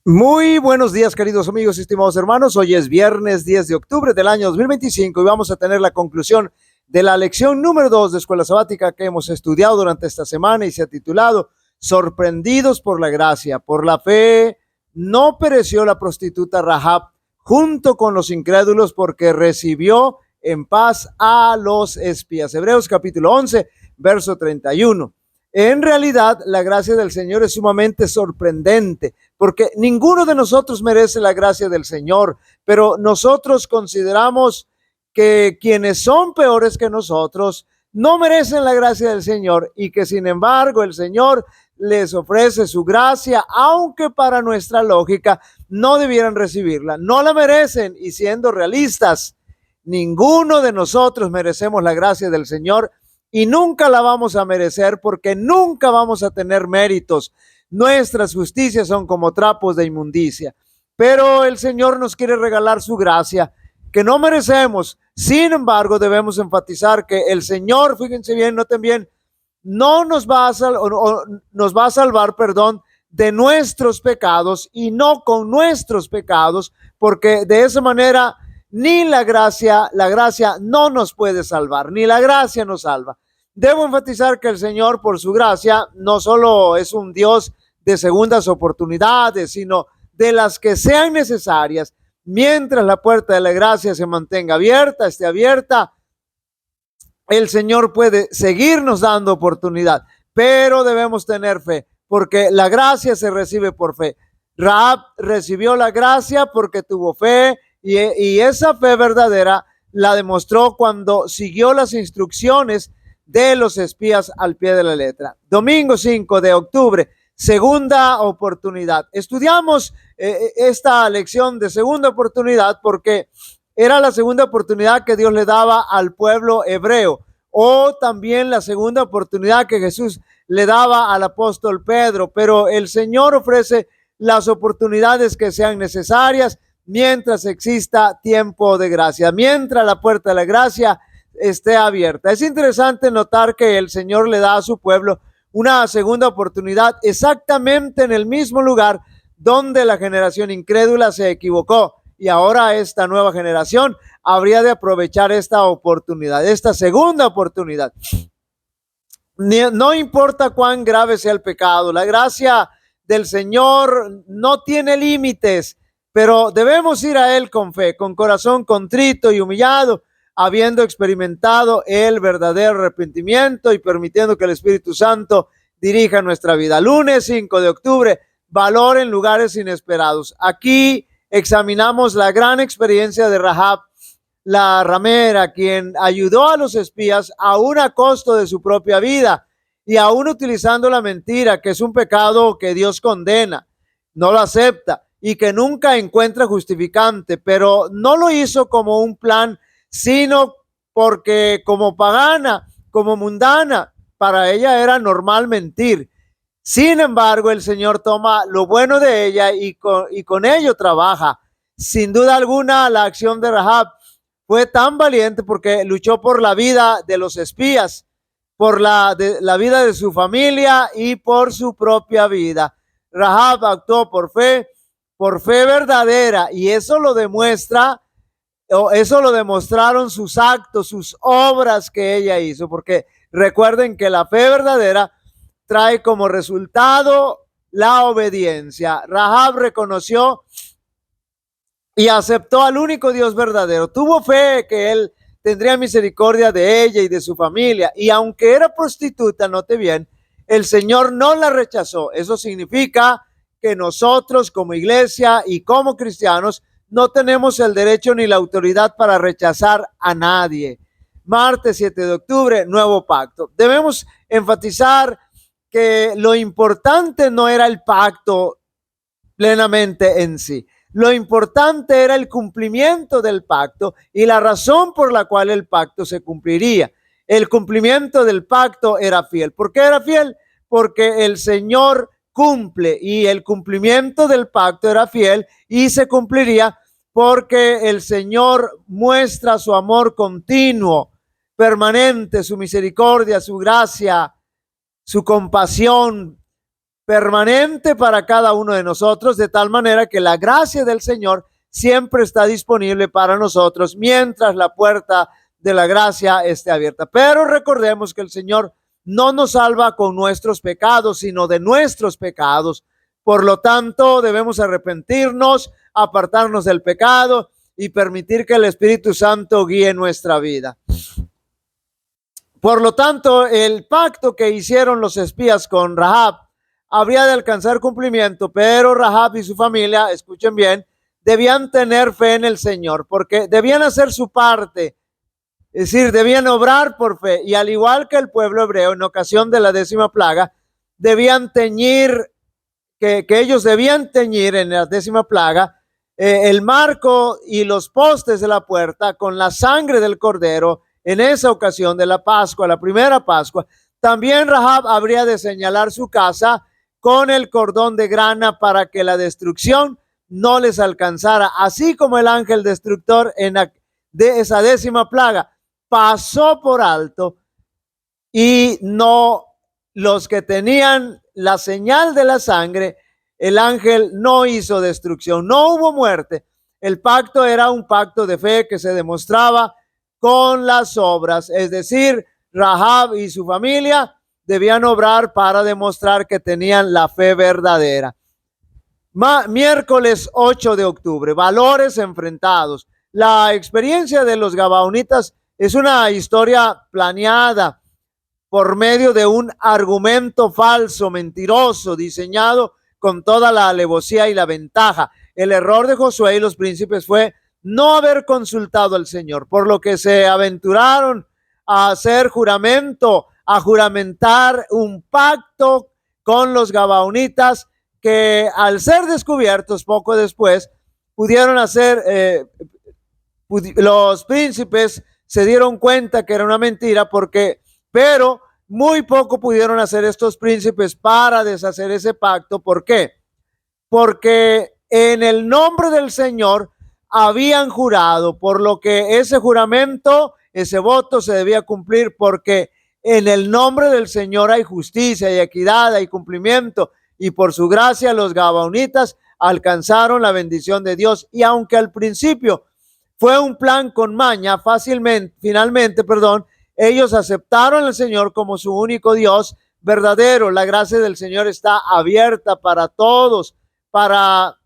Muy buenos días, queridos amigos y estimados hermanos. Hoy es viernes 10 de octubre del año 2025 y vamos a tener la conclusión de la lección número 2 de Escuela Sabática que hemos estudiado durante esta semana y se ha titulado Sorprendidos por la gracia. Por la fe no pereció la prostituta Rahab junto con los incrédulos porque recibió en paz a los espías. Hebreos capítulo 11, verso 31. En realidad, la gracia del Señor es sumamente sorprendente, porque ninguno de nosotros merece la gracia del Señor, pero nosotros consideramos que quienes son peores que nosotros no merecen la gracia del Señor y que sin embargo el Señor les ofrece su gracia, aunque para nuestra lógica no debieran recibirla. No la merecen, y siendo realistas, ninguno de nosotros merecemos la gracia del Señor y nunca la vamos a merecer porque nunca vamos a tener méritos. Nuestras justicias son como trapos de inmundicia, pero el Señor nos quiere regalar su gracia que no merecemos. Sin embargo, debemos enfatizar que el Señor, fíjense bien, noten bien, no nos va a nos va a salvar, perdón, de nuestros pecados y no con nuestros pecados, porque de esa manera ni la gracia no nos puede salvar, ni la gracia nos salva. Debo enfatizar que el Señor, por su gracia, no solo es un Dios de segundas oportunidades, sino de las que sean necesarias, mientras la puerta de la gracia se mantenga abierta, esté abierta, el Señor puede seguirnos dando oportunidad, pero debemos tener fe, porque la gracia se recibe por fe. Rahab recibió la gracia porque tuvo fe y esa fe verdadera la demostró cuando siguió las instrucciones de los espías al pie de la letra. Domingo 5 de octubre, segunda oportunidad. Estudiamos esta lección de segunda oportunidad porque era la segunda oportunidad que Dios le daba al pueblo hebreo, o también la segunda oportunidad que Jesús le daba al apóstol Pedro, pero el Señor ofrece las oportunidades que sean necesarias mientras exista tiempo de gracia, mientras la puerta de la gracia esté abierta. Es interesante notar que el Señor le da a su pueblo una segunda oportunidad exactamente en el mismo lugar donde la generación incrédula se equivocó, y ahora esta nueva generación habría de aprovechar esta oportunidad, esta segunda oportunidad. No importa cuán grave sea el pecado, la gracia del Señor no tiene límites, pero debemos ir a Él con fe, con corazón contrito y humillado, habiendo experimentado el verdadero arrepentimiento y permitiendo que el Espíritu Santo dirija nuestra vida. Lunes 5 de octubre, valor en lugares inesperados. Aquí examinamos la gran experiencia de Rahab, la ramera, quien ayudó a los espías aún a costo de su propia vida y aún utilizando la mentira, que es un pecado que Dios condena, no lo acepta y que nunca encuentra justificante, pero no lo hizo como un plan, sino porque como pagana, como mundana, para ella era normal mentir. Sin embargo, el Señor toma lo bueno de ella y con ello trabaja. Sin duda alguna, la acción de Rahab fue tan valiente porque luchó por la vida de los espías, por la vida de su familia y por su propia vida. Rahab actuó por fe verdadera, y eso lo demuestra, o eso lo demostraron sus actos, sus obras que ella hizo, porque recuerden que la fe verdadera trae como resultado la obediencia. Rahab reconoció y aceptó al único Dios verdadero. Tuvo fe que Él tendría misericordia de ella y de su familia. Y aunque era prostituta, note bien, el Señor no la rechazó. Eso significa que nosotros como iglesia y como cristianos no tenemos el derecho ni la autoridad para rechazar a nadie. Martes 7 de octubre, nuevo pacto. Debemos enfatizar que lo importante no era el pacto plenamente en sí. Lo importante era el cumplimiento del pacto y la razón por la cual el pacto se cumpliría. El cumplimiento del pacto era fiel. ¿Por qué era fiel? Porque el Señor cumple, y el cumplimiento del pacto era fiel y se cumpliría porque el Señor muestra su amor continuo, permanente, su misericordia, su gracia, su compasión permanente para cada uno de nosotros, de tal manera que la gracia del Señor siempre está disponible para nosotros mientras la puerta de la gracia esté abierta. Pero recordemos que el Señor no nos salva con nuestros pecados, sino de nuestros pecados. Por lo tanto, debemos arrepentirnos, apartarnos del pecado y permitir que el Espíritu Santo guíe nuestra vida. Por lo tanto, el pacto que hicieron los espías con Rahab habría de alcanzar cumplimiento, pero Rahab y su familia, escuchen bien, debían tener fe en el Señor, porque debían hacer su parte, es decir, debían obrar por fe, y al igual que el pueblo hebreo en ocasión de la 10ª plaga, debían teñir, que ellos debían teñir en la 10ª plaga, el marco y los postes de la puerta con la sangre del cordero en esa ocasión de la Pascua, la primera Pascua. También Rahab habría de señalar su casa con el cordón de grana para que la destrucción no les alcanzara, así como el ángel destructor de esa 10ª plaga pasó por alto y no los que tenían la señal de la sangre, el ángel no hizo destrucción, no hubo muerte. El pacto era un pacto de fe que se demostraba con las obras, es decir, Rahab y su familia debían obrar para demostrar que tenían la fe verdadera. Miércoles 8 de octubre, valores enfrentados. La experiencia de los gabaonitas es una historia planeada por medio de un argumento falso, mentiroso, diseñado con toda la alevosía y la ventaja. El error de Josué y los príncipes fue no haber consultado al Señor, por lo que se aventuraron a hacer juramento, a juramentar un pacto con los gabaonitas que al ser descubiertos poco después pudieron hacer, los príncipes se dieron cuenta que era una mentira pero muy poco pudieron hacer estos príncipes para deshacer ese pacto. ¿Por qué? Porque en el nombre del Señor habían jurado, por lo que ese juramento, ese voto se debía cumplir, porque en el nombre del Señor hay justicia, hay equidad, hay cumplimiento, y por su gracia los gabaonitas alcanzaron la bendición de Dios. Y aunque al principio fue un plan con maña, finalmente, ellos aceptaron al Señor como su único Dios verdadero. La gracia del Señor está abierta para todos. Para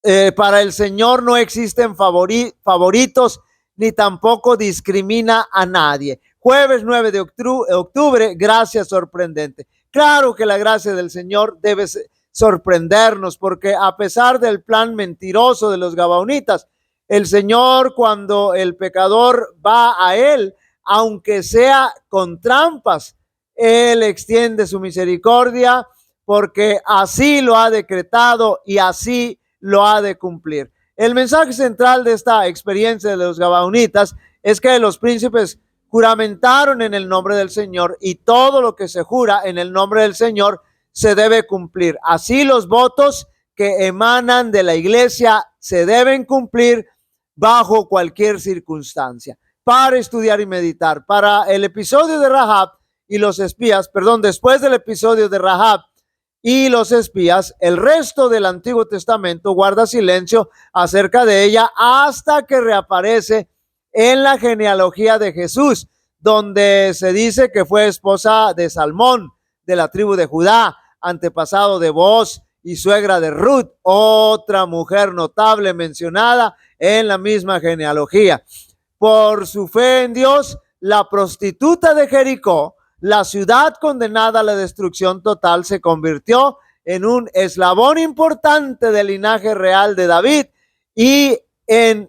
el Señor no existen favoritos, ni tampoco discrimina a nadie. Jueves 9 de octubre, gracia sorprendente. Claro que la gracia del Señor debe sorprendernos, porque a pesar del plan mentiroso de los gabaonitas, el Señor, cuando el pecador va a Él, aunque sea con trampas, Él extiende su misericordia, porque así lo ha decretado y así lo ha de cumplir. El mensaje central de esta experiencia de los gabaonitas es que los príncipes juramentaron en el nombre del Señor, y todo lo que se jura en el nombre del Señor se debe cumplir. Así los votos que emanan de la iglesia se deben cumplir bajo cualquier circunstancia. Para estudiar y meditar, para el episodio de Rahab y los espías, después del episodio de Rahab y los espías, el resto del Antiguo Testamento guarda silencio acerca de ella hasta que reaparece en la genealogía de Jesús, donde se dice que fue esposa de Salmón, de la tribu de Judá, antepasado de Booz y suegra de Ruth, otra mujer notable mencionada en la misma genealogía. Por su fe en Dios, la prostituta de Jericó, la ciudad condenada a la destrucción total, se convirtió en un eslabón importante del linaje real de David y en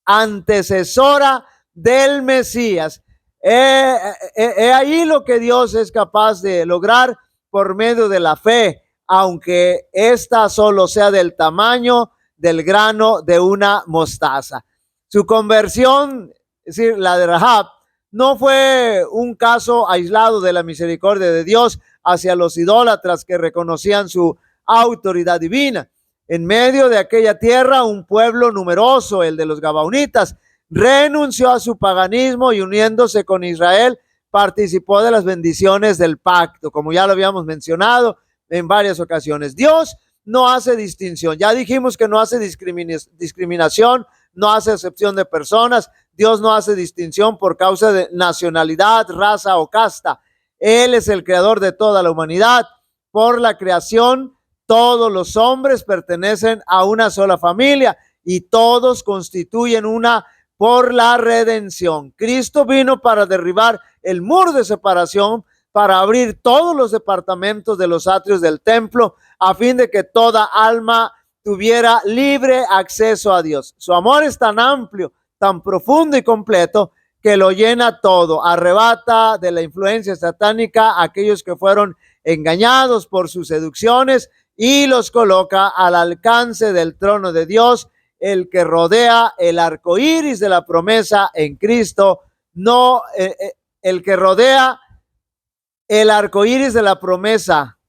antecesora del Mesías. Ahí lo que Dios es capaz de lograr por medio de la fe, aunque esta solo sea del tamaño del grano de una mostaza. Su conversión, es decir, la de Rahab, no fue un caso aislado de la misericordia de Dios hacia los idólatras que reconocían su autoridad divina. En medio de aquella tierra, un pueblo numeroso, el de los gabaonitas, renunció a su paganismo y uniéndose con Israel, participó de las bendiciones del pacto, como ya lo habíamos mencionado en varias ocasiones. Dios no hace distinción. Ya dijimos que no hace discriminación, no hace excepción de personas. Dios no hace distinción por causa de nacionalidad, raza o casta. Él es el creador de toda la humanidad. Por la creación, todos los hombres pertenecen a una sola familia y todos constituyen una por la redención. Cristo vino para derribar el muro de separación, para abrir todos los departamentos de los atrios del templo, a fin de que toda alma tuviera libre acceso a Dios. Su amor es tan amplio, tan profundo y completo, que lo llena todo. Arrebata de la influencia satánica a aquellos que fueron engañados por sus seducciones y los coloca al alcance del trono de Dios, el que rodea el arco iris de la promesa en Cristo. No, el que rodea el arco iris de la promesa.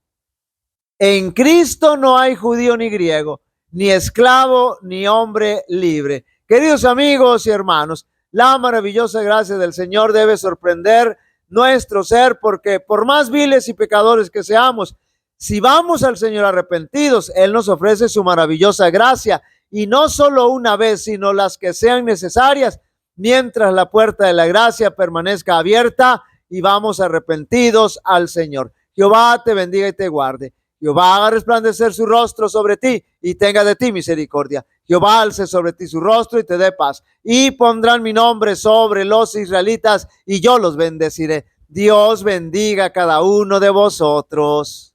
En Cristo no hay judío ni griego, ni esclavo ni hombre libre. Queridos amigos y hermanos, la maravillosa gracia del Señor debe sorprender nuestro ser, porque por más viles y pecadores que seamos, si vamos al Señor arrepentidos, Él nos ofrece su maravillosa gracia, y no solo una vez, sino las que sean necesarias, mientras la puerta de la gracia permanezca abierta y vamos arrepentidos al Señor. Jehová te bendiga y te guarde. Jehová haga resplandecer su rostro sobre ti y tenga de ti misericordia. Jehová alce sobre ti su rostro y te dé paz. Y pondrán mi nombre sobre los israelitas y yo los bendeciré. Dios bendiga a cada uno de vosotros.